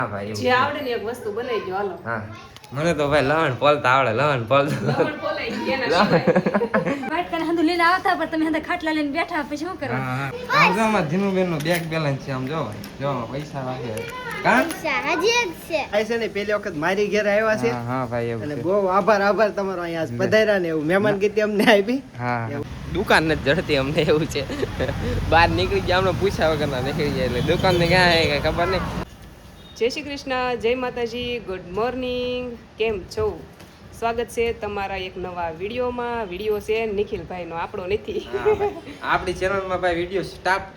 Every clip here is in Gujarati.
હા ભાઈ જે આવડે ને એક વસ્તુ બનાવી દો હાલો. હા મને તો ભાઈ લવણ પોલતા આવડે લવણ પોલતા વાટકાને હંધુ લઈને આવતા પણ તમે હંધુ ખાટલા લઈને બેઠા પછી શું કરો? આમ જો અમાર જીનુબેન નો બેંક બેલેન્સ છે આમ જો ભાઈ જો પૈસા રાખે છે ને પેલી વખત મારી ઘેર આવ્યા છે. હા ભાઈ એવું અને છે. બહુ આભાર તમારો અહીંયા પધાર્યા ને એવું મહેમાન ગીતી અમને આપી. હા દુકાન નથી જડતી અમને એવું છે. બહાર નીકળી ગયા અમને પૂછ્યા વગર ના નીકળી જાય એટલે દુકાન ને ક્યાં કઈ ખબર નહીં. જય શ્રી કૃષ્ણ, જય માતાજી, ગુડ મોર્નિંગ. કેમ છો? સ્વાગત છે તમારા એક નવા વિડીયોમાં. વિડીયો છે નિખિલભાઈનો, આપણો નથી. આપણી ચેનલમાં ભાઈ વિડીયો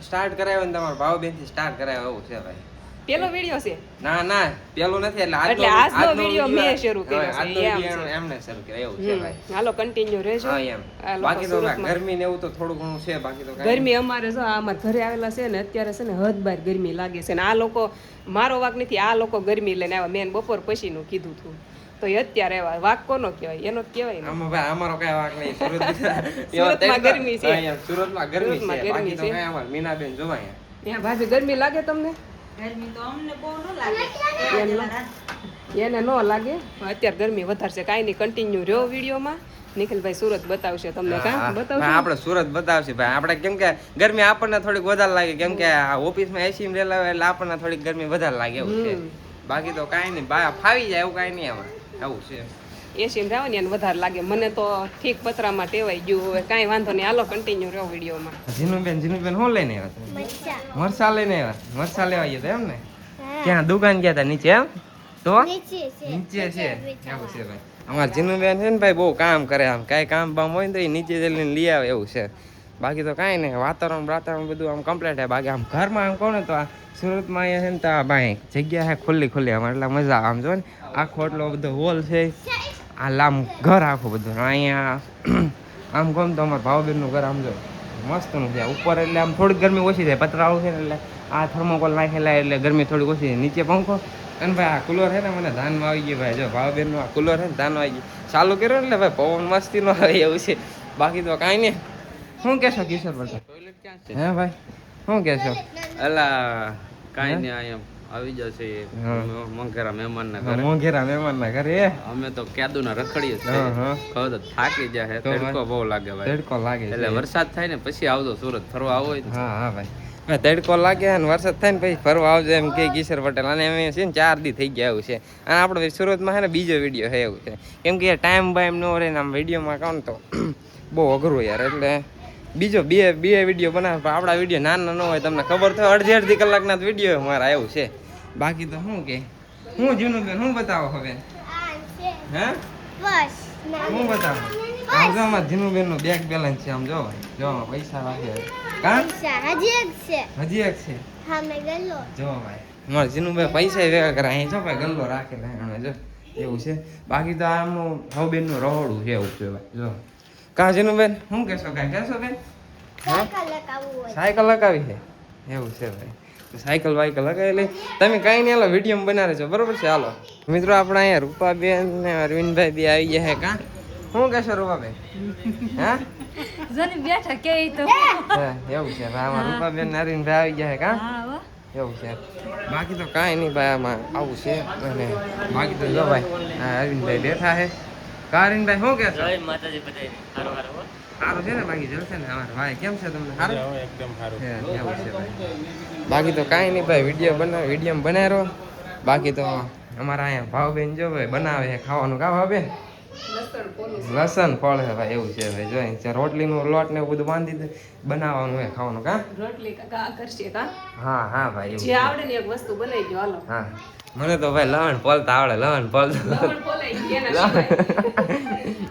સ્ટાર્ટ કરાવ્યો ને તમારા ભાવબેન થી સ્ટાર્ટ કરાવ્યો એવું છે ભાઈ. પેલો વિડીયો છે? ના પેલું નથી એટલે આજનો વિડીયો મેં શરૂ કર્યો છે. આજનો વિડીયો એમને શરૂ કર્યો એવું છે ભાઈ. હાલો કન્ટિન્યુ રહેજો. હા એમ. બાકી તો ગરમી ને એવું તો થોડું ઘણું છે, બાકી તો ગરમી અમારે જો અમારા ઘરે આવેલા છે ને અત્યારે છે ને હદ બાર ગરમી લાગે છે ને આ લોકો, મારો વાક નથી, આ લોકો ગરમી લઈને આવ્યા. મેં બપોર પછી નું કીધું હતું તો એ અત્યારે આવ્યા. વાક કોનો કહેવાય? એનો જ કહેવાય ને. આમાં ભાઈ અમારો કઈ વાક નહીં. સુરતમાં ગરમી છે. સુરતમાં ગરમી છે, બાકી તો કઈ અમાર મીનાબેન જોવાય ત્યાં ભાભી ગરમી લાગે તમને? ગરમી તો અમને બહુ ન લાગે. એને ન લાગે. અત્યારે ગરમી વધારે છે. કાંઈ નહીં, કન્ટિન્યુ રહ્યો વિડીયોમાં. નિખિલભાઈ સુરત બતાવશે તમને. કાં બતાવશે? આપણે સુરત બતાવશે ભાઈ. આપણે કેમ કે ગરમી આપણને થોડીક વધારે લાગે, કેમ કે ઓફિસમાં એસી માં રહેલા હોય એટલે આપણને થોડીક ગરમી વધારે લાગે એવું છે. બાકી તો કાંઈ નહીં, ફાવી જાય એવું કાંઈ નહીં આમાં. આવું છે. એસી માં રહેવાની એને વધારે લાગે. મને તો ઠીક પતરામાં ટેવાઈ ગયું. હવે કાંઈ વાંધો નહીં, હાલો કન્ટિન્યુ રહ્યો વિડીયોમાં. જીનુબેન શું લઈને આવ્યા? મરચા લઈને આવ્યા. મરચા લેવા ગયા હતા એમ ને? ક્યાં દુકાન ગયા હતા? નીચે એમ? તો નીચે છે એવું છે ભાઈ. અમારા જીનુબેન છે ને ભાઈ બહુ કામ કરે, આમ કાંઈ કામ બામ હોય ને તો એ નીચે જઈને લઈ આવે એવું છે. બાકી તો કાંઈ નહીં, વાતાવરણ બધું આમ કમ્પ્લીટ છે. બાકી આમ ઘરમાં આમ કહો ને તો આ સુરતમાં અહીંયા છે ને તો ભાઈ જગ્યા છે ખુલ્લી આમ એટલે મજા આમ જો ને આખો એટલો બધો હોલ છે. આ લામ ઘર આખું બધું અહીંયા આમ કહો ને તો અમારા ભાવબેનનું ઘર આમ જો મસ્તનું છે. ઉપર એટલે આમ થોડીક ગરમી ઓછી થાય, પતરાઓ છે ને એટલે આ થર્મોકોલ નાખેલા એટલે ગરમી થોડીક ઓછી થાય. નીચે પંખો અને ભાઈ આ કુલર છે ને મને ધાનમાં આવી ગયું ભાઈ. જો ભાવબેનનું આ કુલર છે ને ધાનમાં આવી ગયું, ચાલુ કર્યો એટલે ભાઈ પવન મસ્તી નો આવે એવું છે. બાકી તો કાંઈ નહીં. શું કહેશો કિશોર ભાઈ? ટોયલેટ ક્યાં છે? હે ભાઈ શું કહેશો? એલા કાંઈ નહીં, અહીંયા આવી જશે મોંઘેરા મહેમાનના ઘરે અમે તો ક્યાદુના રખડીએ છીએ. કહો તો થાકી જાય, તડકો બહુ લાગે ભાઈ. તડકો લાગે એટલે વરસાદ થાય ને પછી આવજો સુરત ફરવા આવો હોય. હા ભાઈ તડકો લાગે અને વરસાદ થાય ને પછી ફરવા આવજો એમ કે કિશોર પટેલ. અને એમ છે ને 4 દી થઈ ગયા એવું છે. અને આપણે સુરતમાં છે ને બીજો વિડીયો છે એવું છે, કેમ કે ટાઈમ બાઈમ ન રહે ને આમ વિડીયોમાં કહું તો બહુ અઘરું યાર. એટલે બીજો બે વિડીયો બનાવે પણ આપણા વિડીયો નાના ન હોય, તમને ખબર તો અડધી કલાકના જ વિડીયો મારા એવું છે. બાકી તો શું કે હું જીનુબેન શું બતાવો હવે? હે હું બતાવો? આમ જો અમારા જીનુબેન નો બેંક બેલેન્સ છે આમ જો ભાઈ જો પૈસા રાખે હજી એક છે. જો ભાઈ અમારા જીનુબેન પૈસા ભેગા કરે અહીં જો ભાઈ ગલ્લો રાખેલા જો એવું છે. બાકી તો આમનું ભાવબેન નું રહોડું છે એવું છે ભાઈ. જો કા જીનુબેન શું કહેશો? કાંઈ કહેશો બેન? સાયકલ લગાવી છે એવું છે ભાઈ. સાયકલ વાયકલ લગાવેલી તમે કાંઈ નહીં, હાલો વિડીયો બનાવે છો બરોબર છે. હાલો મિત્રો આપણે અહીંયા રૂપાબેન ને અરવિંદભાઈ બી આવી ગયા હે. કા શું કહેશો રૂપાબેન? હા જોને બેઠા કે તો એવું છે ભાઈ. આમાં રૂપાબેન ને અરવિંદભાઈ આવી ગયા હે. કા એવું છે. બાકી તો કાંઈ નહીં ભાઈ, આમાં આવું છે. અને બાકી તો જો ભાઈ અરવિંદભાઈ બેઠા હે. કા અરવિંદભાઈ શું કહેશો? માતાજી બધાય સારું છે ને? બાકી જલસે ને અમારે ભાઈ કેમ છે તમને? સારું એકદમ સારું એવું છે ભાઈ. બાકી તો કાંઈ નહીં ભાઈ, વિડીયો બનાવ્યો. બાકી તો અમારા અહીંયા ભાવબેન જો ભાઈ બનાવે છે ખાવાનું. કા ભાવબેન? લસણ ફળ છે ભાઈ એવું છે ભાઈ. જો રોટલીનું લોટ ને એવું બધું બાંધી બનાવવાનું હોય ખાવાનું. કા રોટલી કાકા કરશે? કા હા ભાઈ જે આવડે ને એક વસ્તુ બનાવી દો હાલો. હા મને તો ભાઈ લવણ પોલતા આવડે. લવણ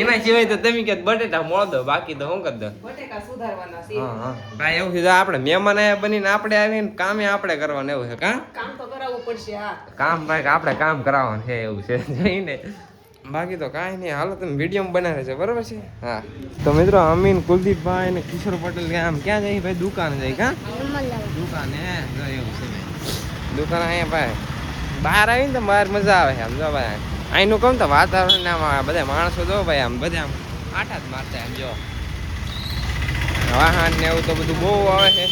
એના સિવાય તો તમે કે બટેટા મોળ દો, બાકી તો શું કરી દો? બટેકા સુધારવાના છે. હા ભાઈ એવું છે. આપણે મહેમાન આયા બનીને આપણે આવીને કામે આપણે કરવાનું એવું છે. કામ તો કરાવવું પડશે. હા કામ ભાઈ આપણે કામ કરાવવાનું છે એવું છે જોઈને. બાકી તો કાંઈ નહીં, હાલો તમે વિડીયો બનાવે છે બરોબર છે. હા તો મિત્રો અમીન કુલદીપભાઈ ને કિશોર પટેલ આમ ક્યાં જાય ભાઈ? દુકાન જાય. કા દુકાન હે એવું છે ભાઈ. દુકાન અહીંયા ભાઈ બહાર આવીને તો બહાર મજા આવે છે આમ જો ભાઈ. અહીંનું કહું તો વાતાવરણ આમાં બધા માણસો જો ભાઈ આમ બધા આમ આટા જ મારતા આમ જો વાહન ને એવું તો બધું બહુ આવે છે.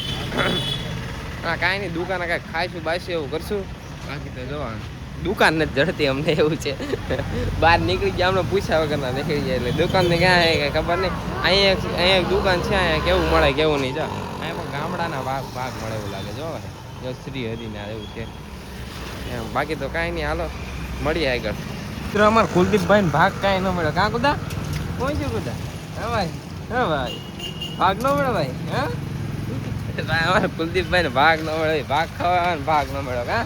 હા કાંઈ નહીં, દુકાને કાંઈક ખાઈશું બાઈશું એવું કરશું બાકી તો જો દુકાન નથી જડતી અમને એવું છે બહાર નીકળી ગયા અમને પૂછ્યા વગરના નીકળી જાય એટલે દુકાન ને ક્યાં કઈ ખબર નહીં અહીંયા એક દુકાન છે અહીંયા કેવું મળે કેવું નહીં જો અહીંયા પણ ગામડાના ભાગ મળે એવું લાગે જો શ્રી હરિના એવું છે એમ બાકી તો કાંઈ નહીં હાલો મળીએ આગળ મિત્રો અમારે કુલદીપભાઈ ને ભાગ કાંઈ ન મળ્યો કાં કુદા પહોંચ્યું કુદા હા ભાઈ ભાગ ન મળે ભાઈ હા ભાઈ અમારે કુલદીપભાઈ ને ભાગ ન મળે ભાગ ખાવાનો ભાગ ન મળ્યો કા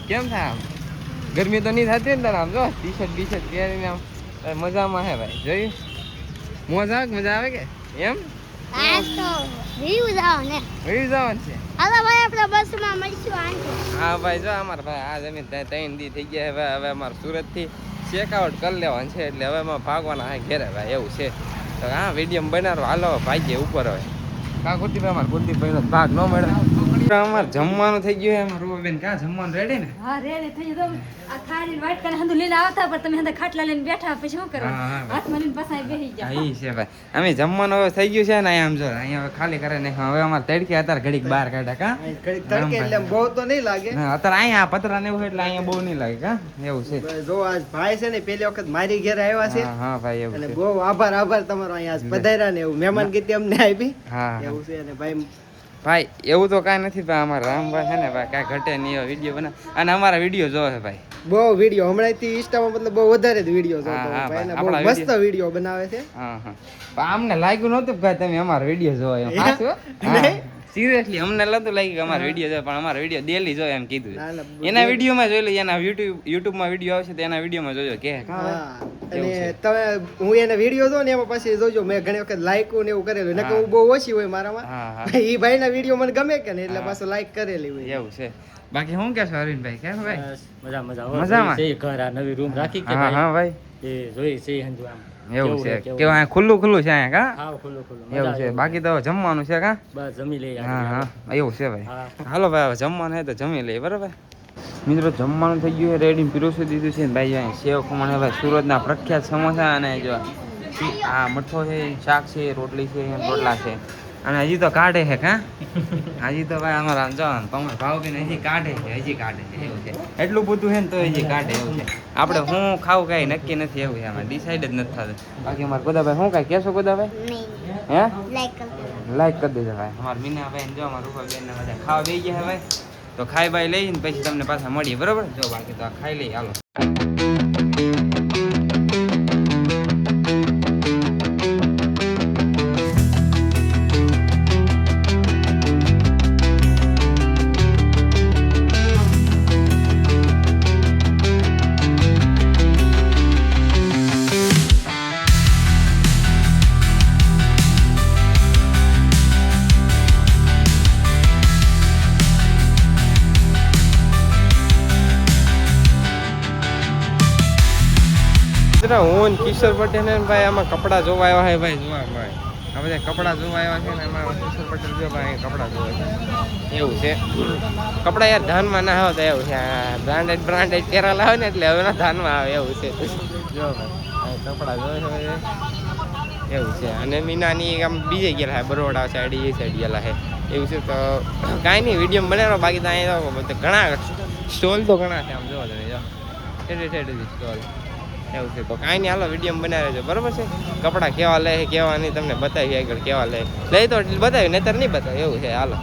કેમ થાય આમ ગરમી તો નહીં થતી ને તારે આમ જો ટી શર્ટ પહેરીને આમ મજામાં હે ભાઈ જોયું મજા આવે કે એમ જવાનું છે હા ભાઈ જો અમારે ભાઈ આ જમીન 3 દી થઈ ગયા હવે અમારે સુરત થી ચેકઆઉટ કરી લેવાનું છે એટલે હવે અમારે ભાગવાના હે ઘેરે ભાઈ એવું છે તો હા વિડીયો બનાવો હાલો ભાઈ ઉપર હવે કા કુલદીપભાઈ અમારે કુલદીપભાઈ નો ભાગ ન મળે અમારે જમવાનું થઈ ગયું એમ રૂપાબેન ક્યાં જમવાનું રેડી ને હા રેડી થઈ ગયું આ ખાડીને વાટ કરીને હંધું લઈને આવતા પણ તમે હંધા ખાટલા લઈને બેઠા પછી શું કરવાનું હાથમાં લઈને પાછા બેસી ગયા હા ઈ છે ભાઈ અમે જમવાનું હવે થઈ ગયું છે ને અહીંયા આમ જો અહીંયા હવે ખાલી કરે ને હવે અમારે તડકે અત્યારે ઘડીક બહાર કાઢ્યા કા ઘડીક તડકે એટલે બહુ તો નહીં લાગે હા અત્યારે અહીંયા પતરા ને એવું એટલે અહીંયા બહુ નહીં લાગે કા એવું છે જો આજ ભાઈ છે ને પેલી વખત મારી ઘેર આવ્યા છે હા ભાઈ એવું અને છે બહુ આભાર તમારો અહીંયા આજ પધાર્યા ને એવું મહેમાન ગીતી અમને આપી હા એવું છે અને ભાઈ ભાઈ એવું તો કાંઈ નથી ભાઈ અમારા રામભાઈ છે ને ભાઈ કાંઈ ઘટે નહીં વિડીયો બનાવ અને અમારા વિડીયો જોવે ભાઈ બહુ વિડીયો હમણાંથી ઇન્સ્ટામાં મતલબ બહુ વધારે જ વિડીયો જોતો હા, ભાઈ ને આપણા બહુ મસ્ત વિડીયો બનાવે છે હા પણ અમને લાગ્યું નહોતું કે ભાઈ તમે અમારા વિડીયો જોવો એમ સાચું સિરિયસલી અમને નહોતું લાગ્યું કે અમારા વિડીયો જોવે પણ અમારા વિડીયો ડેલી જોવે એમ કીધું ના, ના, એના વિડીયોમાં જોઈ લઈએ એના યુટ્યુબમાં વિડીયો આવશે તો એના વિડીયોમાં જોજો કે હા અને તમે હું એને વિડીયો જો ને એમાં પછી જોજો મેં ઘણી વખત લાઈક ને એવું કરેલું નકર હું બહુ ઓછી હોય મારામાં હા ઈ ભાઈના વિડીયો મને ગમે કે ને એટલે પાછું લાઈક કરેલી હોય એવું છે બાકી શું કહેશો અરવિંદભાઈ કેમ ભાઈ મજામાં છે ઘર આ નવી રૂમ રાખી કે હા હા ભાઈ એ જોઈ છે હંજુ આમ એવું છે કેવું અહીંયા ખુલ્લું છે અહીંયા કા હાવ ખુલ્લું એવું છે બાકી તો જમવાનું છે કા બસ જમી લઈએ હા હા એવું છે ભાઈ હા. હાલો ભાઈ હવે જમવાનું છે તો જમી લઈએ બરાબર મિત્રો જમવાનું થઈ ગયું રેડી પીરોસી દીધું છે ને ભાઈ અહીં સેવ ખમણ ભાઈ સુરતના પ્રખ્યાત સમોસા અને જો આ મઠો છે શાક છે રોટલી છે રોટલા છે અને હજી તો કાઢે છે કા હજી તો ભાઈ અમારા જો તમારા ભાવ બી હજી કાઢે છે એવું છે એટલું બધું છે ને તો હજી કાઢે એવું છે આપણે હું ખાવું કાંઈ નક્કી નથી એવું છે આમાં ડિસાઈડ જ નથી થતું બાકી અમારે ગોદાભાઈ શું કાંઈ કહેશો ગોદાભાઈ હે લાઈક કરી દેજો ભાઈ અમારા મીનાભાઈ જો અમારા રૂપાબેન ને બધા ખાવા બેસી ગયા ભાઈ તો ખાઈ બાઈ લઈને પછી તમને પાછા મળીએ બરોબર જો બાકી તો આ ખાઈ લઈએ હાલો હું કિશોર પટેલ ને ભાઈ આમાં કપડા જોવા આવ્યા છે ભાઈ જોવા ભાઈ આ બધા કપડા જોવા આવ્યા છે ને એમાં કિશોર પટેલ જો ભાઈ કપડા જોવા છે એવું છે કપડા યાર ધ્યાનમાં ના આવે તો એવું છે બ્રાન્ડેડ પહેરેલા હોય ને એટલે હવે ના ધ્યાનમાં આવે એવું છે જો ભાઈ કપડા જોવે છે એવું છે અને મીનાની આમ બીજે ગયેલા છે બરોડા સાઈડ એ સાઈડ ગયેલા છે એવું છે તો કાંઈ નહીં વિડીયો બનાવો બાકી તો અહીંયા ઘણા સ્ટોલ તો ઘણા છે આમ જોવા તમે જો સ્ટોલ એવું છે તો કાંઈ નહીં હાલો વિડીયો બનાવી રહેજો બરોબર છે કપડાં કેવા લે કેવા નહીં તમને બતાવી આગળ કેવા લે લઈ તો બતાવ્યું નહીતર નહીં બતાવ્યું એવું છે હાલો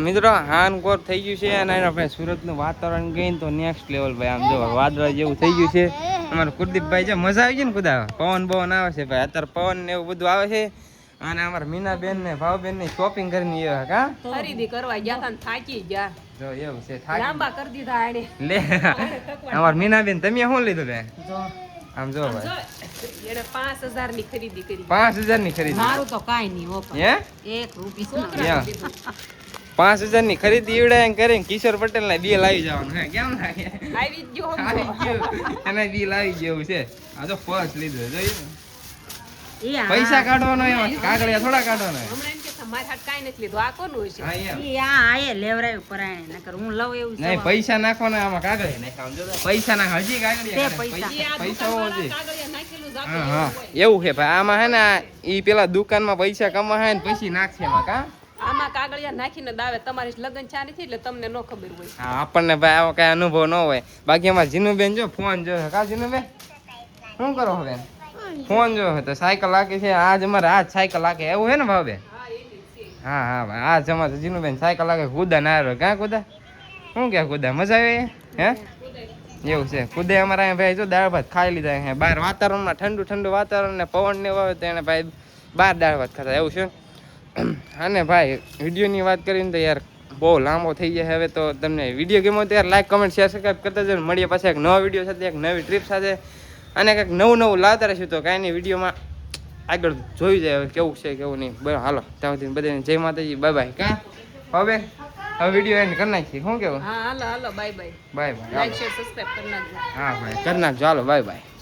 મિત્રો હાનકોર થઈ ગયું છે અને ભાઈ સુરતનું વાતાવરણ ગઈને તો નેક્સ્ટ લેવલ ભાઈ આમ જો વાદળા જેવું થઈ ગયું છે અમારે કુલદીપભાઈ જો મજા આવી ગઈ ને કુદા પવન આવે છે ભાઈ અત્યારે પવન ને એવું બધું આવે છે અને અમારા મીનાબેન ને ભાવબેન ની શોપિંગ કરીને આવ્યા કા ખરીદી કરવા ગયા હતા ને થાકી ગયા જો એવું છે લાંબા કરી દીધા આને લે અમારા મીનાબેન તમે શું લીધું બેન આમ જો ભાઈ એને 5000 ની ખરીદી કરી 5000 ની ખરીદી મારું તો કાઈ નહીં હો હે 1 રૂપિયા 5000 ની ખરીદી ઈવડાય કરીને કિશોર પટેલ ને બિલ આવી જવાનું હે કેમ લાગે આવી જ ગયો અને બિલ આવી ગયું છે આ તો પર્સ લીધું જોયું પૈસા કાઢવાનો એમાં કાગળિયા થોડા કાઢવાનો હમણાં એમ કે મારી હાથ કાંઈ નથી લીધું આ કોનું છે હા એમ ઈ આ આયે લેવરાયું પરાણે નકર હું લઉં એવું નહીં પૈસા નાખવાના આમાં કાગળ નાખ્યા આમ જો તો. પૈસા નાખ હજી કાગળ તે પૈસા. પૈસા હોવો જોઈએ કાગળિયા નાખેલું જ હા હા એવું છે ભાઈ આમાં હે ને ઈ પેલા દુકાનમાં પૈસા કમાય ને પછી નાખશે એમાં કા આમાં કાગળિયા નાખીને દાવે તમારી લગ્ન ચા નથી એટલે તમને ન ખબર હોય હા આપણને ભાઈ આવો કઈ અનુભવ ન હોય બાકી અમારે જીનુબેન જો ફોન જો કા જીનુબેન શું કરો હવે ફોન જો તો સાયકલ લાગે છે આજ અમારે આજ સાયકલ લાગે એવું હે ને ભાવે હા હા ભાઈ આજ અમારે જીનુબેન સાયકલ લાગે કુદા ના આવ્યો ક્યાં કુદા શું ક્યાં કુદા મજા આવી હે એવું છે કુદે અમારે અહીંયા ભાઈ જો દાળ ભાત ખાઈ લીધા અહીંયા બહાર વાતાવરણમાં ઠંડુ ઠંડુ વાતાવરણ ને પવન ને આવે તો એને ભાઈ બહાર દાળ ભાત ખાતા એવું છે અને ભાઈ વિડીયોની વાત કરીને તો યાર બહુ લાંબો થઈ જાય હવે તો તમને વિડીયો ગમ્યો તો યાર લાઈક કમેન્ટ શેર સબસ્ક્રાઈબ કરતા જજો મળીએ પાછા એક નવા વિડીયો સાથે એક નવી ટ્રીપ સાથે અને કંઈક નવું નવું લાવતા રહીશું તો કાંઈ નહીં વિડીયોમાં આગળ જોઈ જાય હવે કેવું છે કેવું નહીં બરાબર હાલો ત્યાં સુધી બધાને જય માતાજી બાય બાય કાં હવે વિડીયો એન્ડ કરી નાખીએ શું કેવું હા હાલો હાલો bye bye bye bye like share subscribe કરી નાખજો હા ભાઈ કરી નાખજો હાલો બાય બાય